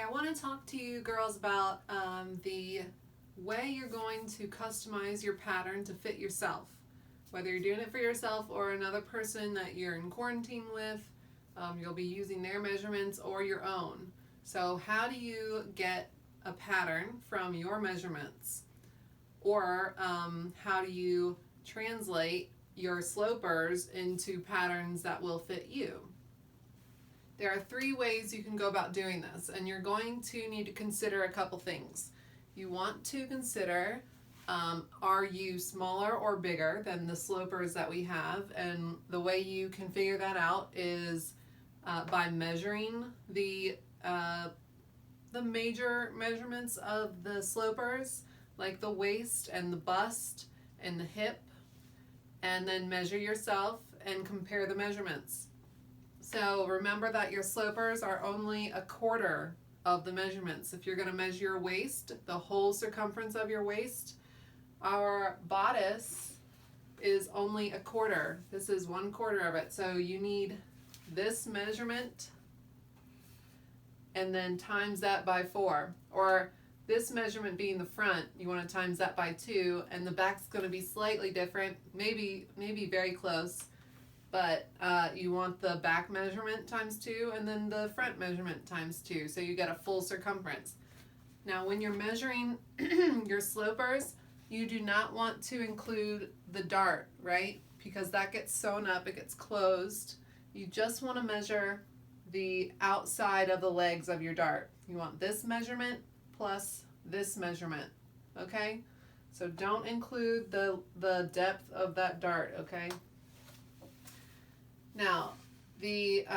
I want to talk to you girls about the way you're going to customize your pattern to fit yourself. Whether you're doing it for yourself or another person that you're in quarantine with, you'll be using their measurements or your own. So how do you get a pattern from your measurements? Or how do you translate your slopers into patterns that will fit you? There are 3 ways you can go about doing this, and you're going to need to consider a couple things. You want to consider, are you smaller or bigger than the slopers that we have? And the way you can figure that out is by measuring the major measurements of the slopers, like the waist and the bust and the hip, and then measure yourself and compare the measurements. So remember that your slopers are only a quarter of the measurements. If you're going to measure your waist, the whole circumference of your waist, our bodice is only a quarter. This is 1/4 of it. So you need this measurement and then times that by 4. Or this measurement being the front, you want to times that by 2, and the back's going to be slightly different, maybe very close. But you want the back measurement times 2 and then the front measurement times 2, so you get a full circumference. Now when you're measuring your slopers, you do not want to include the dart, right? Because that gets sewn up, it gets closed. You just want to measure the outside of the legs of your dart. You want this measurement plus this measurement, okay? So don't include the depth of that dart, okay? Now, the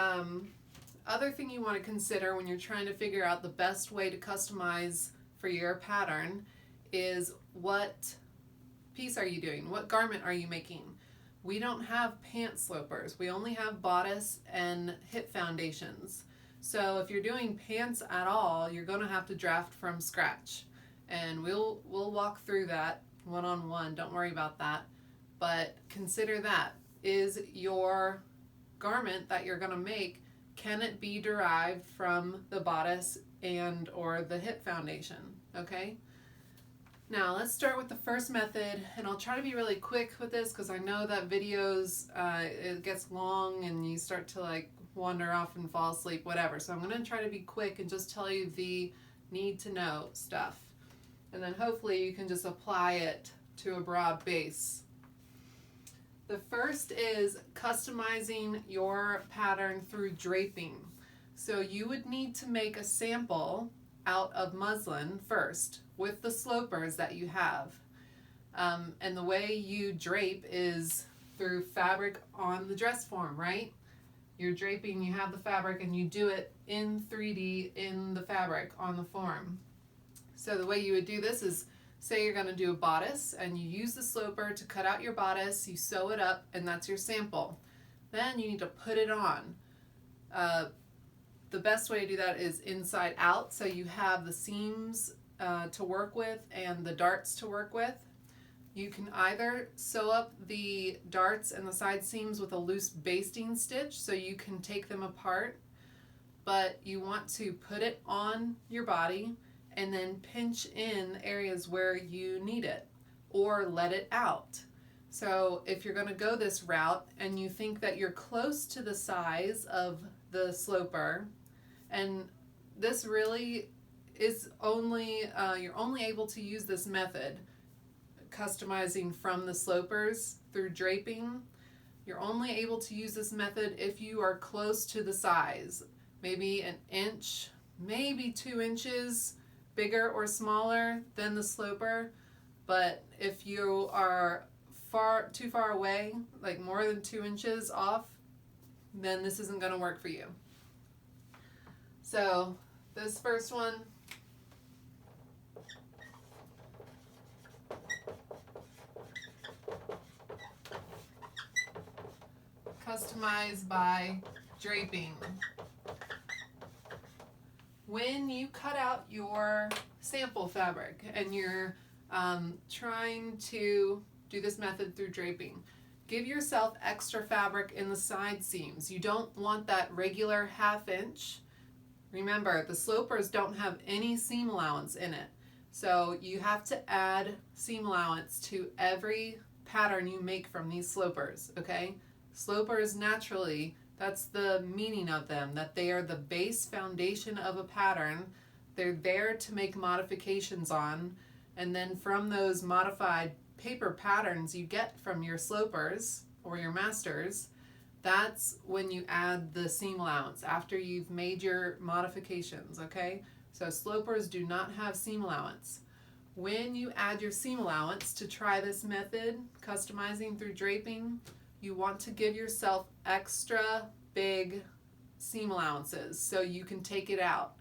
other thing you want to consider when you're trying to figure out the best way to customize for your pattern is what piece are you doing? What garment are you making? We don't have pant slopers. We only have bodice and hip foundations. So if you're doing pants at all, you're going to have to draft from scratch. And we'll walk through that one-on-one. Don't worry about that. But consider that. Is your garment that you're going to make, can it be derived from the bodice and or the hip foundation? Okay, now let's start with the first method, and I'll try to be really quick with this because I know that videos it gets long and you start to like wander off and fall asleep, whatever. So I'm going to try to be quick and just tell you the need to know stuff, and then hopefully you can just apply it to a broad base. The first is customizing your pattern through draping. So you would need to make a sample out of muslin first with the slopers that you have. And the way you drape is through fabric on the dress form, right? You're draping, you have the fabric, and you do it in 3D in the fabric on the form. So the way you would do this is, say you're going to do a bodice and you use the sloper to cut out your bodice, you sew it up, and that's your sample. Then you need to put it on. The best way to do that is inside out, so you have the seams to work with and the darts to work with. You can either sew up the darts and the side seams with a loose basting stitch so you can take them apart, but you want to put it on your body and then pinch in areas where you need it, or let it out. So if you're going to go this route and you think that you're close to the size of the sloper, and this really is only, you're only able to use this method, customizing from the slopers through draping, you're only able to use this method if you are close to the size, maybe an inch, maybe 2 inches, bigger or smaller than the sloper. But if you are too far away, like more than 2 inches off, then this isn't going to work for you. So this first one, customize by draping. When you cut out your sample fabric and you're trying to do this method through draping, give yourself extra fabric in the side seams. You don't want that regular 1/2 inch. Remember, the slopers don't have any seam allowance in it. So you have to add seam allowance to every pattern you make from these slopers, okay? Slopers naturally, that's the meaning of them, that they are the base foundation of a pattern. They're there to make modifications on, and then from those modified paper patterns you get from your slopers or your masters, that's when you add the seam allowance after you've made your modifications, okay? So slopers do not have seam allowance. When you add your seam allowance to try this method, customizing through draping, you want to give yourself extra big seam allowances so you can take it out.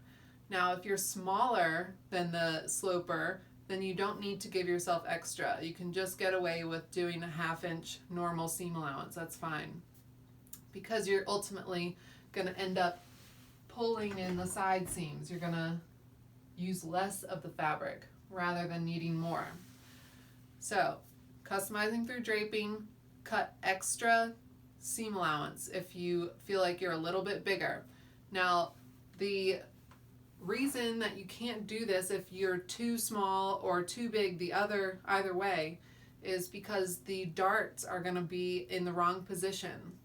Now, if you're smaller than the sloper, then you don't need to give yourself extra. You can just get away with doing a 1/2 inch normal seam allowance. That's fine. Because you're ultimately going to end up pulling in the side seams. You're going to use less of the fabric rather than needing more. So, customizing through draping, cut extra seam allowance if you feel like you're a little bit bigger. Now, the reason that you can't do this if you're too small or too big either way is because the darts are going to be in the wrong position.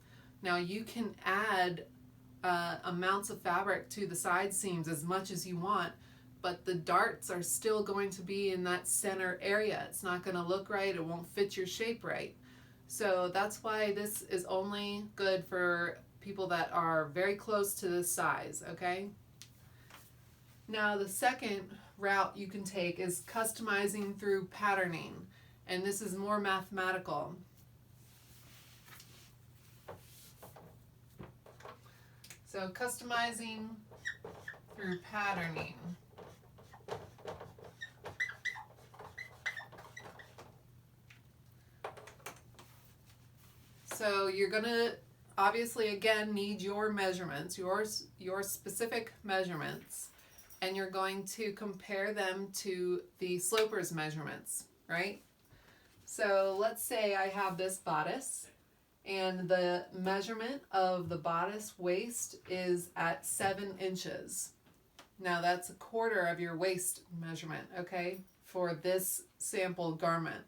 Now you can add amounts of fabric to the side seams as much as you want, but the darts are still going to be in that center area. It's not going to look right. It won't fit your shape right. So that's why this is only good for people that are very close to this size, okay? Now the second route you can take is customizing through patterning, and this is more mathematical. So customizing through patterning. So you're going to obviously again need your measurements, your specific measurements, and you're going to compare them to the sloper's measurements, right? So let's say I have this bodice, and the measurement of the bodice waist is at 7 inches. Now that's 1/4 of your waist measurement, okay, for this sample garment.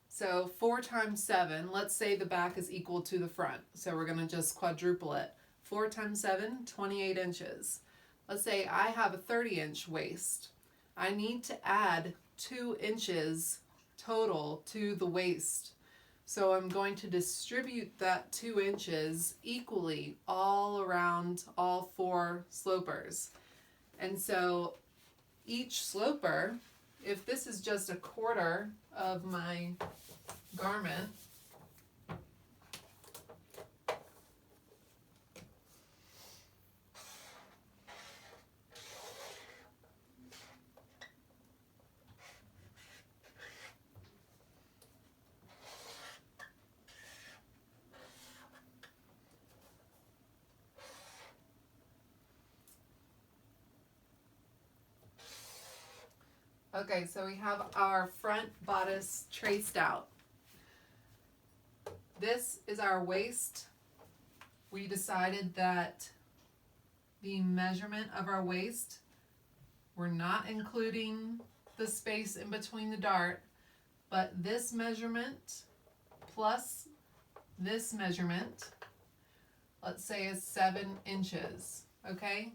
So 4 times 7, let's say the back is equal to the front. So we're going to just quadruple it. 4 times 7, 28 inches. Let's say I have a 30-inch waist. I need to add 2 inches total to the waist. So I'm going to distribute that 2 inches equally all around all 4 slopers. And so each sloper, if this is just 1/4 of my garment, okay, so we have our front bodice traced out. This is our waist. We decided that the measurement of our waist, we're not including the space in between the dart, but this measurement plus this measurement, let's say, is 7 inches, okay?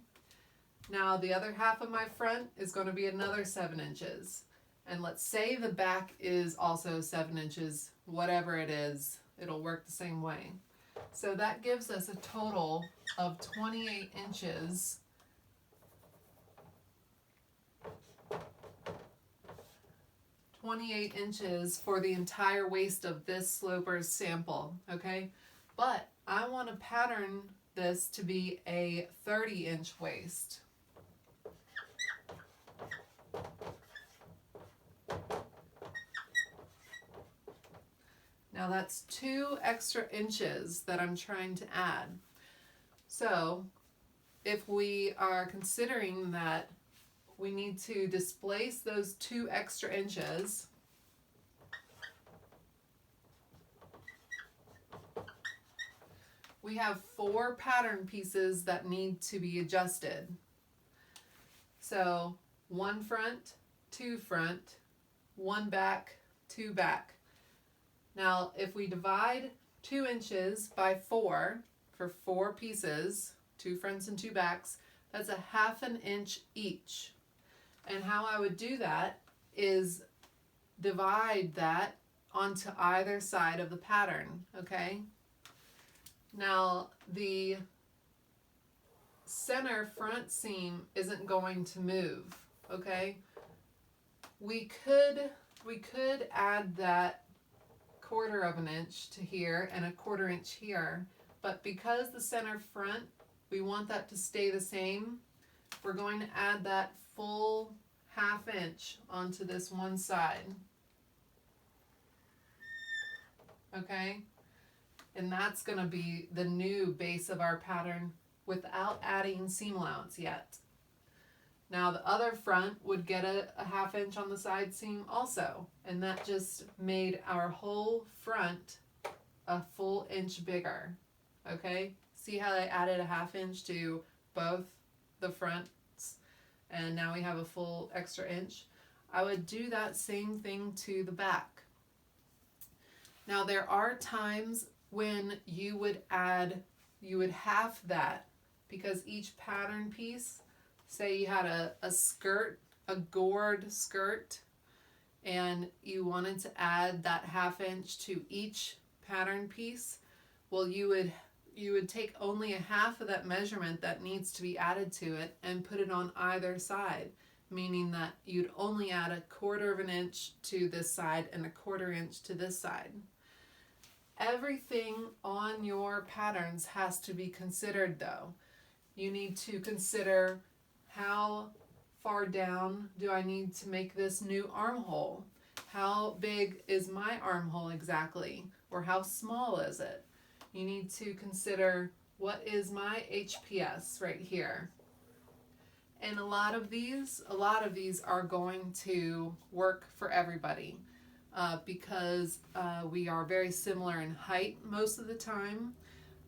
Now the other half of my front is going to be another 7 inches. And let's say the back is also 7 inches, whatever it is, it'll work the same way. So that gives us a total of 28 inches . 28 inches for the entire waist of this sloper's sample, okay? But I want to pattern this to be a 30-inch waist. Now that's 2 extra inches that I'm trying to add. So if we are considering that we need to displace those 2 extra inches, we have 4 pattern pieces that need to be adjusted. So 1 front, 2 front, 1 back, 2 back. Now if we divide 2 inches by 4 for 4 pieces, 2 fronts and 2 backs, that's 1/2 inch each. And how I would do that is divide that onto either side of the pattern, okay? Now the center front seam isn't going to move, okay? We could add that 1/4 of an inch to here and 1/4 inch here, but because the center front, we want that to stay the same, we're going to add that full 1/2 inch onto this one side. Okay? And that's going to be the new base of our pattern without adding seam allowance yet. Now the other front would get a 1/2 inch on the side seam also, and that just made our whole front a full inch bigger. Okay? See how I added a 1/2 inch to both the fronts, and now we have a full extra inch? I would do that same thing to the back. Now there are times when you would half that, because each pattern piece, say you had a skirt, a gored skirt, and you wanted to add that 1/2 inch to each pattern piece, well you would take only 1/2 of that measurement that needs to be added to it and put it on either side, meaning that you'd only add 1/4 of an inch to this side and 1/4 inch to this side. Everything on your patterns has to be considered though. You need to consider, how far down do I need to make this new armhole? How big is my armhole exactly? Or how small is it? You need to consider, what is my HPS right here? And a lot of these are going to work for everybody. Because we are very similar in height most of the time,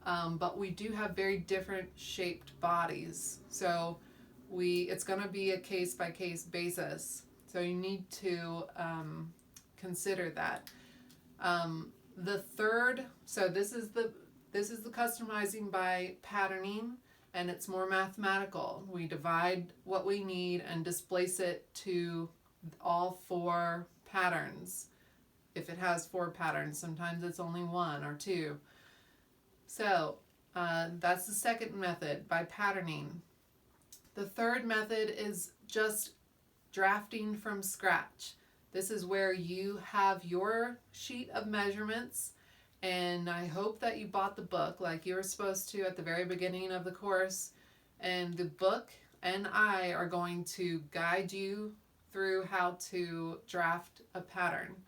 but we do have very different shaped bodies. So it's going to be a case-by-case basis. So you need to consider that. The third, so this is the customizing by patterning, and it's more mathematical. We divide what we need and displace it to all 4 patterns. If it has 4 patterns, sometimes it's only 1 or 2. So that's the second method, by patterning. The third method is just drafting from scratch. This is where you have your sheet of measurements, and I hope that you bought the book like you were supposed to at the very beginning of the course. And the book and I are going to guide you through how to draft a pattern.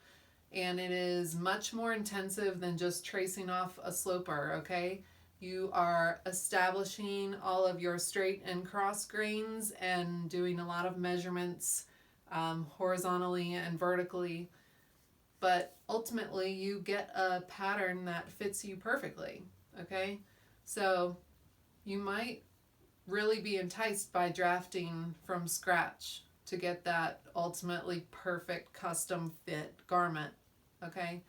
And it is much more intensive than just tracing off a sloper, okay? You are establishing all of your straight and cross grains and doing a lot of measurements horizontally and vertically. But ultimately, you get a pattern that fits you perfectly, okay? So you might really be enticed by drafting from scratch to get that ultimately perfect custom fit garment. Okay,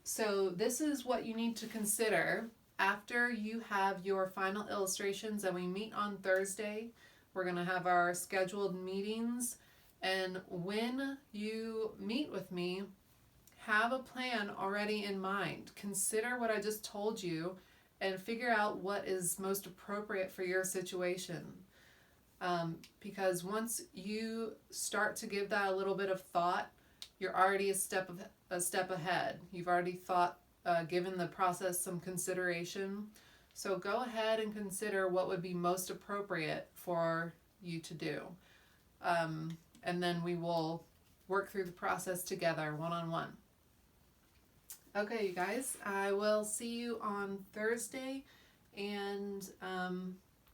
so this is what you need to consider after you have your final illustrations, and we meet on Thursday. We're going to have our scheduled meetings, and when you meet with me, have a plan already in mind. Consider what I just told you and figure out what is most appropriate for your situation. Because once you start to give that a little bit of thought, you're already a step ahead. You've already given the process some consideration. So go ahead and consider what would be most appropriate for you to do. And then we will work through the process together, one-on-one. Okay, you guys, I will see you on Thursday, and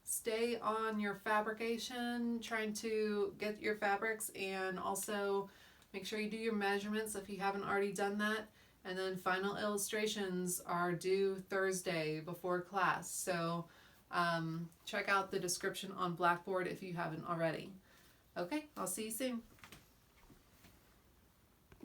stay on your fabrication, trying to get your fabrics, and also make sure you do your measurements if you haven't already done that. And then final illustrations are due Thursday before class. So check out the description on Blackboard if you haven't already. Okay, I'll see you soon.